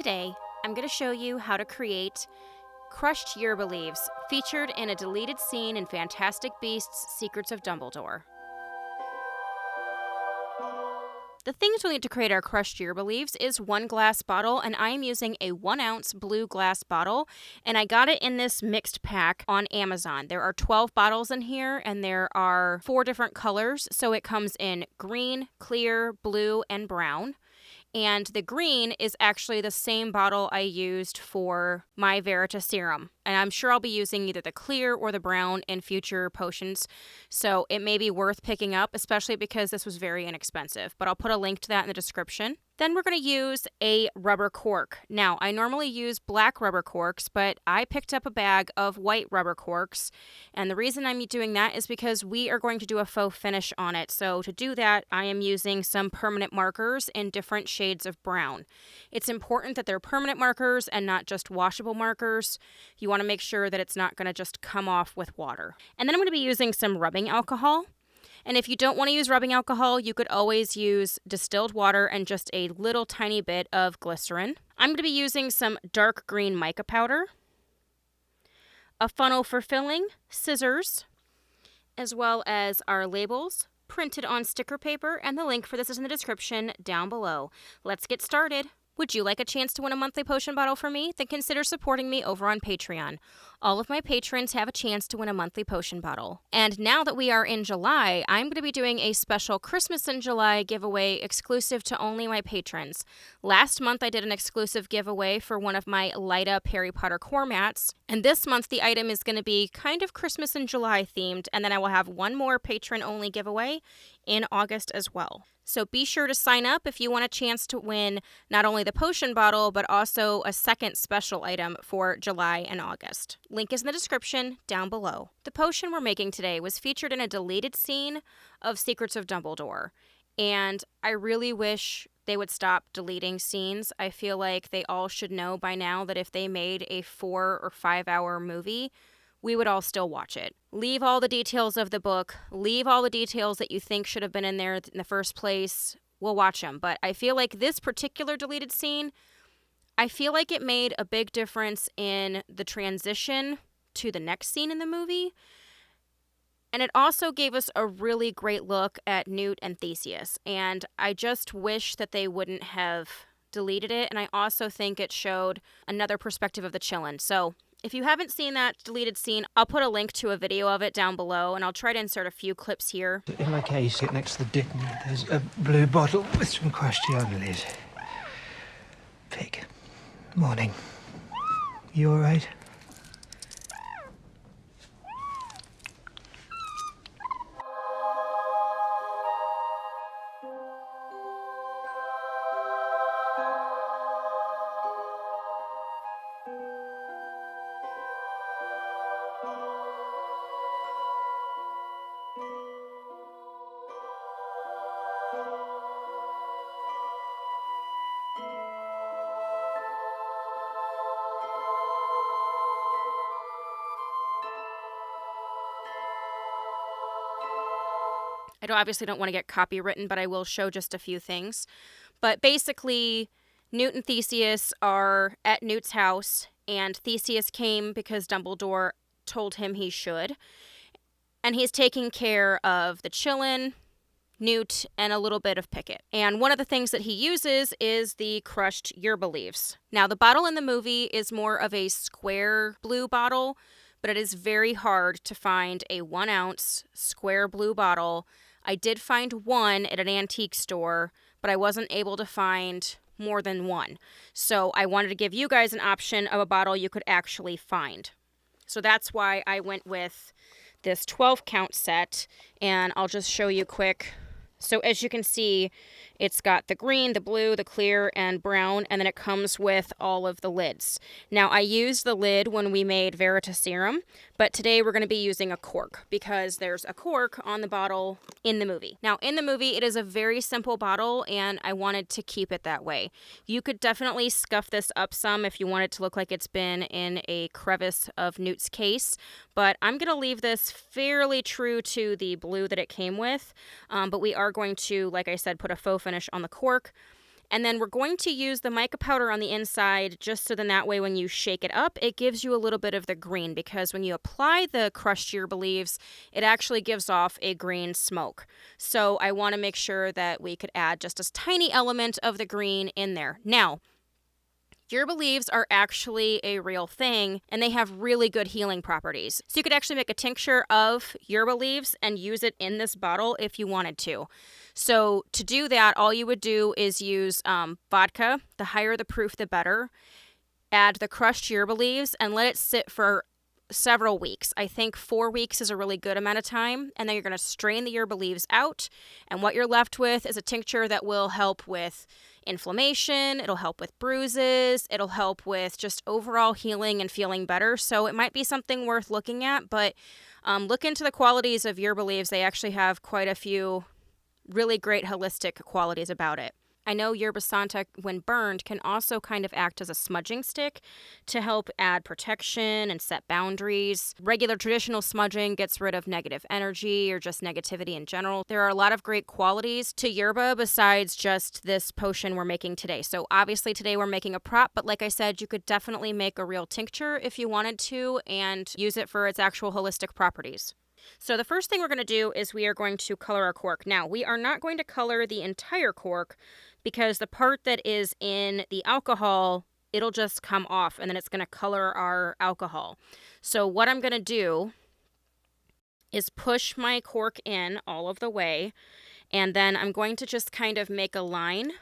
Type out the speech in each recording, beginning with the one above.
Today, I'm going to show you how to create crushed yerba leaves featured in a deleted scene in Fantastic Beasts: Secrets of Dumbledore. The things we'll need to create our crushed yerba leaves is 1 glass bottle, and I am using a 1 ounce blue glass bottle, and I got it in this mixed pack on Amazon. There are 12 bottles in here, and there are 4 different colors, so it comes in green, clear, blue, and brown. And the green is actually the same bottle I used for my Verita serum. And I'm sure I'll be using either the clear or the brown in future potions. So it may be worth picking up, especially because this was very inexpensive. But I'll put a link to that in the description. Then we're going to use a rubber cork. Now, I normally use black rubber corks, but I picked up a bag of white rubber corks. And the reason I'm doing that is because we are going to do a faux finish on it. So to do that, I am using some permanent markers in different shades of brown. It's important that they're permanent markers and not just washable markers. You want to make sure that it's not going to just come off with water. And then I'm going to be using some rubbing alcohol. And if you don't want to use rubbing alcohol, you could always use distilled water and just a little tiny bit of glycerin. I'm going to be using some dark green mica powder, a funnel for filling, scissors, as well as our labels printed on sticker paper, and the link for this is in the description down below. Let's get started. Would you like a chance to win a monthly potion bottle from me? Then consider supporting me over on Patreon. All of my patrons have a chance to win a monthly potion bottle. And now that we are in July, I'm going to be doing a special Christmas in July giveaway exclusive to only my patrons. Last month I did an exclusive giveaway for one of my light up Harry Potter core mats. And this month the item is going to be kind of Christmas in July themed. And then I will have one more patron only giveaway in August as well. So be sure to sign up if you want a chance to win not only the potion bottle, but also a second special item for July and August. Link is in the description down below. The potion we're making today was featured in a deleted scene of Secrets of Dumbledore. And I really wish they would stop deleting scenes. I feel like they all should know by now that if they made a 4 or 5 hour movie, we would all still watch it. Leave all the details of the book. Leave all the details that you think should have been in there in the first place. We'll watch them. But I feel like this particular deleted scene, I feel like it made a big difference in the transition to the next scene in the movie. And it also gave us a really great look at Newt and Theseus. And I just wish that they wouldn't have deleted it. And I also think it showed another perspective of the Chillin'. So if you haven't seen that deleted scene, I'll put a link to a video of it down below, and I'll try to insert a few clips here. In my case, next to the dick, there's a blue bottle with some crushed yerba leaves. Pig. Morning. You all right? Obviously don't want to get copywritten, but I will show just a few things. But basically, Newt and Theseus are at Newt's house, and Theseus came because Dumbledore told him he should. And he's taking care of the Chillin', Newt, and a little bit of Pickett. And one of the things that he uses is the crushed yerba leaves. Now, the bottle in the movie is more of a square blue bottle, but it is very hard to find a 1 ounce square blue bottle. I did find one at an antique store, but I wasn't able to find more than one. So I wanted to give you guys an option of a bottle you could actually find. So that's why I went with this 12 count set, and I'll just show you quick. So as you can see, it's got the green, the blue, the clear, and brown, and then it comes with all of the lids. Now, I used the lid when we made Verita serum, but today we're going to be using a cork because there's a cork on the bottle in the movie. Now, in the movie, it is a very simple bottle, and I wanted to keep it that way. You could definitely scuff this up some if you want it to look like it's been in a crevice of Newt's case, but I'm going to leave this fairly true to the blue that it came with, but we are going to, like I said, put a faux finish on the cork. And then we're going to use the mica powder on the inside just so then that way when you shake it up, it gives you a little bit of the green, because when you apply the crushed yerba leaves, it actually gives off a green smoke. So I want to make sure that we could add just a tiny element of the green in there. Now, yerba leaves are actually a real thing, and they have really good healing properties. So you could actually make a tincture of yerba leaves and use it in this bottle if you wanted to. So to do that, all you would do is use vodka. The higher the proof, the better. Add the crushed yerba leaves and let it sit for several weeks. I think 4 weeks is a really good amount of time. And then you're going to strain the yerba leaves out. And what you're left with is a tincture that will help with inflammation. It'll help with bruises. It'll help with just overall healing and feeling better. So it might be something worth looking at, but look into the qualities of yerba leaves. They actually have quite a few really great holistic qualities about it. I know yerba santa, when burned, can also kind of act as a smudging stick to help add protection and set boundaries. Regular traditional smudging gets rid of negative energy or just negativity in general. There are a lot of great qualities to yerba besides just this potion we're making today. So obviously today we're making a prop, but like I said, you could definitely make a real tincture if you wanted to and use it for its actual holistic properties. So the first thing we're going to do is we are going to color our cork. Now, we are not going to color the entire cork because the part that is in the alcohol, it'll just come off and then it's going to color our alcohol. So what I'm going to do is push my cork in all of the way, and then I'm going to just kind of make a line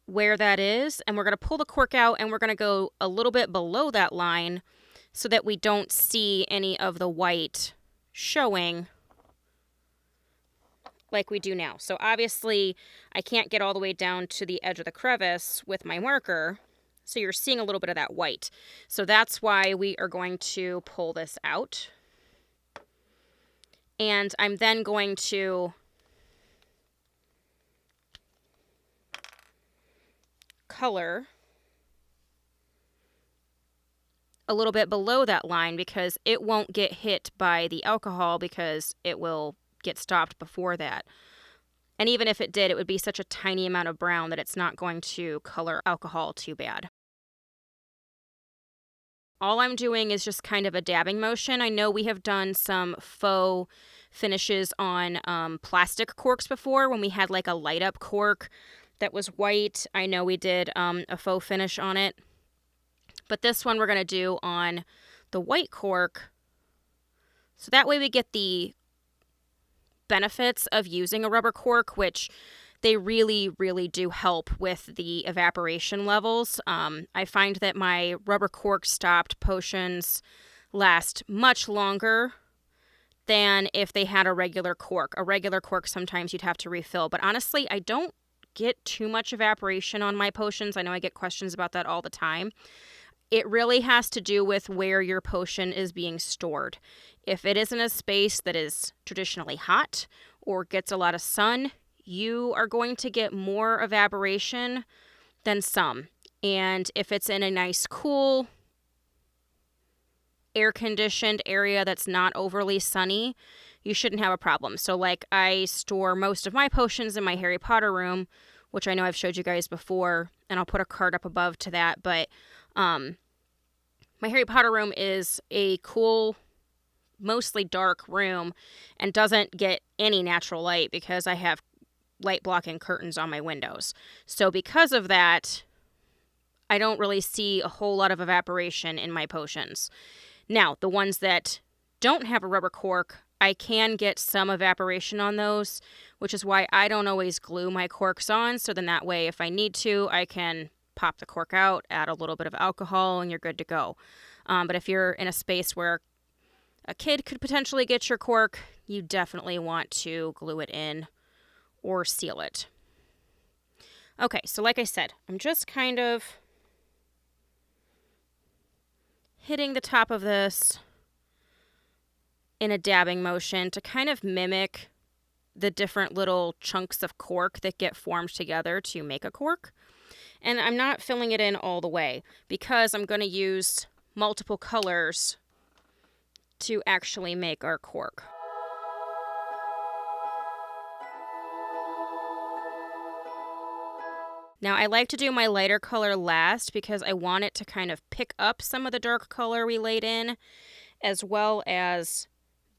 where that is, and we're going to pull the cork out and we're going to go a little bit below that line so that we don't see any of the white showing like we do now. So obviously I can't get all the way down to the edge of the crevice with my marker, so you're seeing a little bit of that white. So that's why we are going to pull this out. And I'm then going to color a little bit below that line because it won't get hit by the alcohol because it will get stopped before that. And even if it did, it would be such a tiny amount of brown that it's not going to color alcohol too bad. All I'm doing is just kind of a dabbing motion. I know we have done some faux finishes on plastic corks before when we had like a light up cork that was white. I know we did a faux finish on it. But this one we're going to do on the white cork. So that way we get the benefits of using a rubber cork, which they really, really do help with the evaporation levels. I find that my rubber cork stopped potions last much longer than if they had a regular cork. A regular cork, sometimes you'd have to refill. But honestly, I don't get too much evaporation on my potions. I know I get questions about that all the time. It really has to do with where your potion is being stored. If it is in a space that is traditionally hot or gets a lot of sun, you are going to get more evaporation than some. And if it's in a nice, cool, air-conditioned area that's not overly sunny, you shouldn't have a problem. So like I store most of my potions in my Harry Potter room, which I know I've showed you guys before, and I'll put a card up above to that, but my Harry Potter room is a cool, mostly dark room and doesn't get any natural light because I have light blocking curtains on my windows. So because of that, I don't really see a whole lot of evaporation in my potions. Now, the ones that don't have a rubber cork, I can get some evaporation on those, which is why I don't always glue my corks on. So then that way, if I need to, I can pop the cork out, add a little bit of alcohol, and you're good to go. But if you're in a space where a kid could potentially get your cork, you definitely want to glue it in or seal it. Okay, so like I said, I'm just kind of hitting the top of this in a dabbing motion to kind of mimic the different little chunks of cork that get formed together to make a cork. And I'm not filling it in all the way because I'm going to use multiple colors to actually make our cork. Now, I like to do my lighter color last because I want it to kind of pick up some of the dark color we laid in, as well as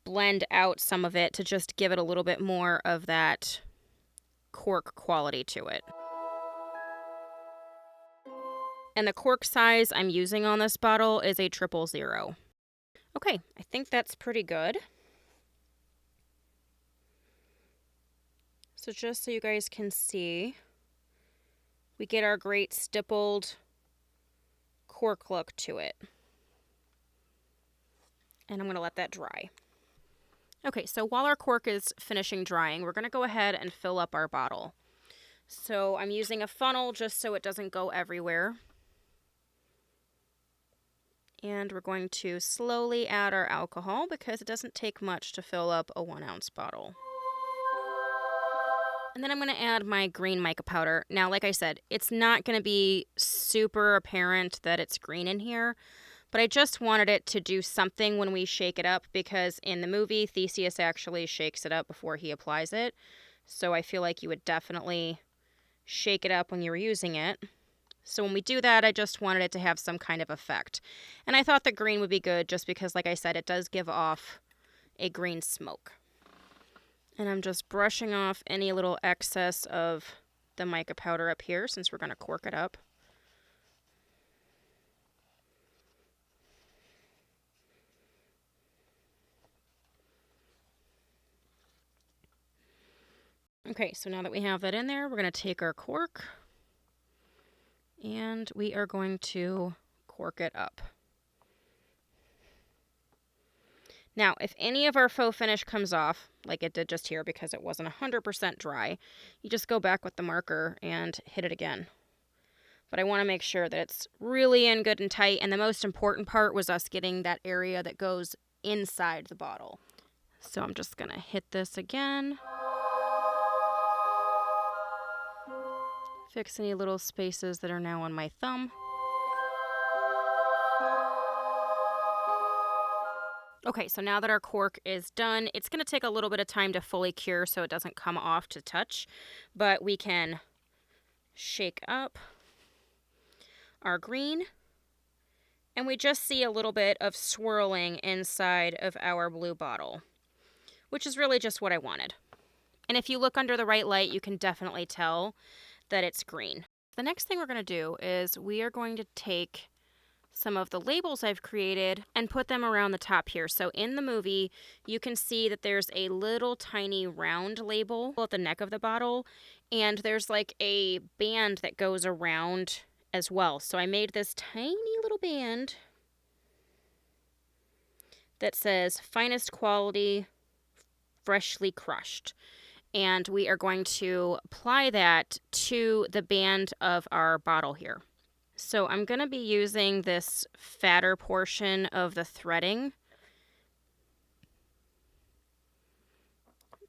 blend out some of it to just give it a little bit more of that cork quality to it. And the cork size I'm using on this bottle is a 000. Okay, I think that's pretty good. So just so you guys can see, we get our great stippled cork look to it. And I'm going to let that dry. Okay, so while our cork is finishing drying, we're going to go ahead and fill up our bottle. So I'm using a funnel just so it doesn't go everywhere. And we're going to slowly add our alcohol because it doesn't take much to fill up a 1 ounce bottle. And then I'm going to add my green mica powder. Now, like I said, it's not going to be super apparent that it's green in here, but I just wanted it to do something when we shake it up because in the movie, Theseus actually shakes it up before he applies it. So I feel like you would definitely shake it up when you're using it. So when we do that, I just wanted it to have some kind of effect. And I thought the green would be good just because, like I said, it does give off a green smoke. And I'm just brushing off any little excess of the mica powder up here since we're going to cork it up. Okay, so now that we have that in there, we're going to take our cork and we are going to cork it up. Now, if any of our faux finish comes off, like it did just here because it wasn't 100% dry, you just go back with the marker and hit it again. But I want to make sure that it's really in good and tight, and the most important part was us getting that area that goes inside the bottle. So I'm just going to hit this again. Fix any little spaces that are now on my thumb. Okay, so now that our cork is done, it's going to take a little bit of time to fully cure so it doesn't come off to touch, but we can shake up our green, and we just see a little bit of swirling inside of our blue bottle, which is really just what I wanted. And if you look under the right light, you can definitely tell that it's green. The next thing we're going to do is we are going to take some of the labels I've created and put them around the top here. So in the movie, you can see that there's a little tiny round label at the neck of the bottle, and there's like a band that goes around as well. So I made this tiny little band that says finest quality, freshly crushed. And we are going to apply that to the band of our bottle here. So I'm going to be using this fatter portion of the threading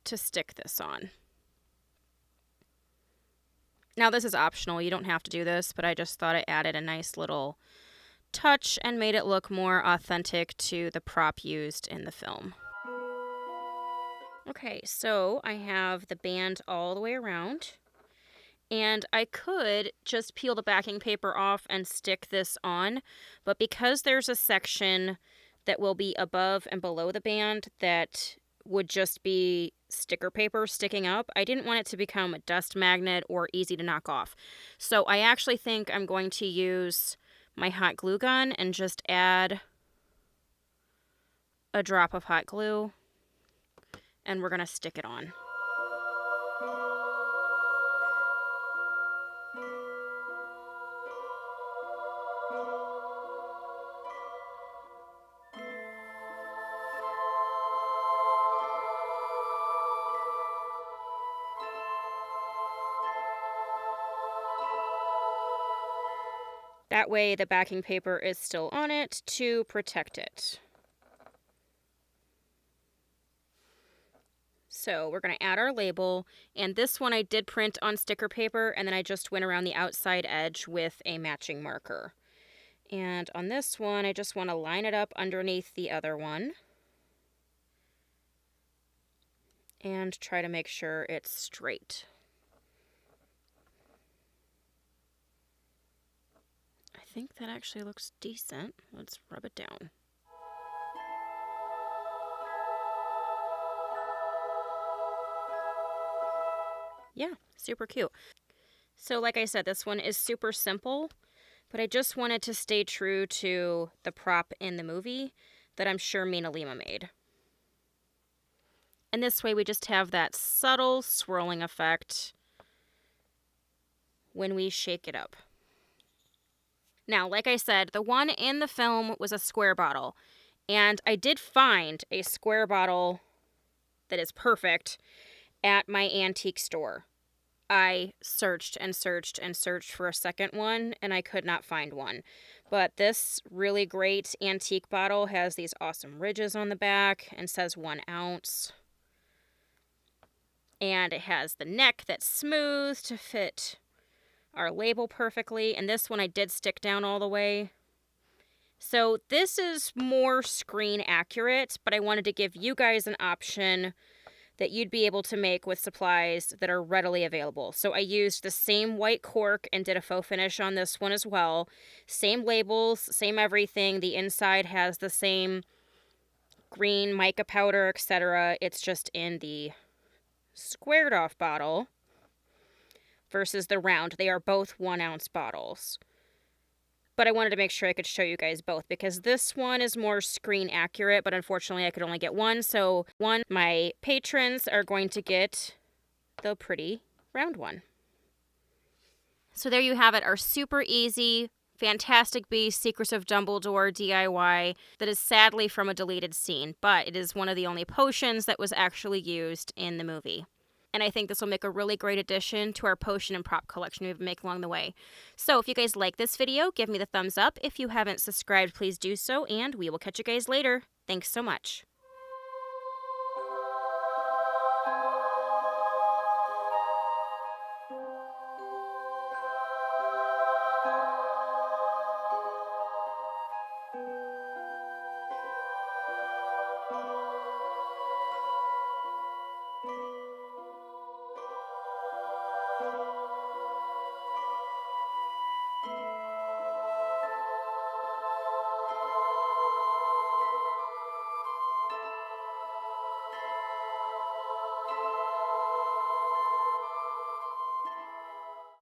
to stick this on. Now this is optional, you don't have to do this, but I just thought it added a nice little touch and made it look more authentic to the prop used in the film. Okay, so I have the band all the way around. And I could just peel the backing paper off and stick this on, but because there's a section that will be above and below the band that would just be sticker paper sticking up, I didn't want it to become a dust magnet or easy to knock off. So I actually think I'm going to use my hot glue gun and just add a drop of hot glue, and we're going to stick it on. That way the backing paper is still on it to protect it. So we're going to add our label, and this one I did print on sticker paper, and then I just went around the outside edge with a matching marker. And on this one, I just want to line it up underneath the other one and try to make sure it's straight. think that actually looks decent. Let's rub it down. Yeah, super cute. So like I said, this one is super simple, but I just wanted to stay true to the prop in the movie that I'm sure Mina Lima made. And this way we just have that subtle swirling effect when we shake it up. Now, like I said, the one in the film was a square bottle. And I did find a square bottle that is perfect at my antique store. I searched and searched and searched for a second one, and I could not find one. But this really great antique bottle has these awesome ridges on the back and says 1 ounce. And it has the neck that's smooth to fit our label perfectly. And this one I did stick down all the way. So this is more screen accurate, but I wanted to give you guys an option that you'd be able to make with supplies that are readily available. So I used the same white cork and did a faux finish on this one as well. Same labels, same everything. The inside has the same green mica powder, etc. It's just in the squared off bottle versus the round. They are both 1 ounce bottles. But I wanted to make sure I could show you guys both because this one is more screen accurate, but unfortunately I could only get one. So my patrons are going to get the pretty round one. So there you have it, our super easy Fantastic Beasts Secrets of Dumbledore DIY that is sadly from a deleted scene, but it is one of the only potions that was actually used in the movie. And I think this will make a really great addition to our potion and prop collection we've made along the way. So if you guys like this video, give me the thumbs up. If you haven't subscribed, please do so, and we will catch you guys later. Thanks so much.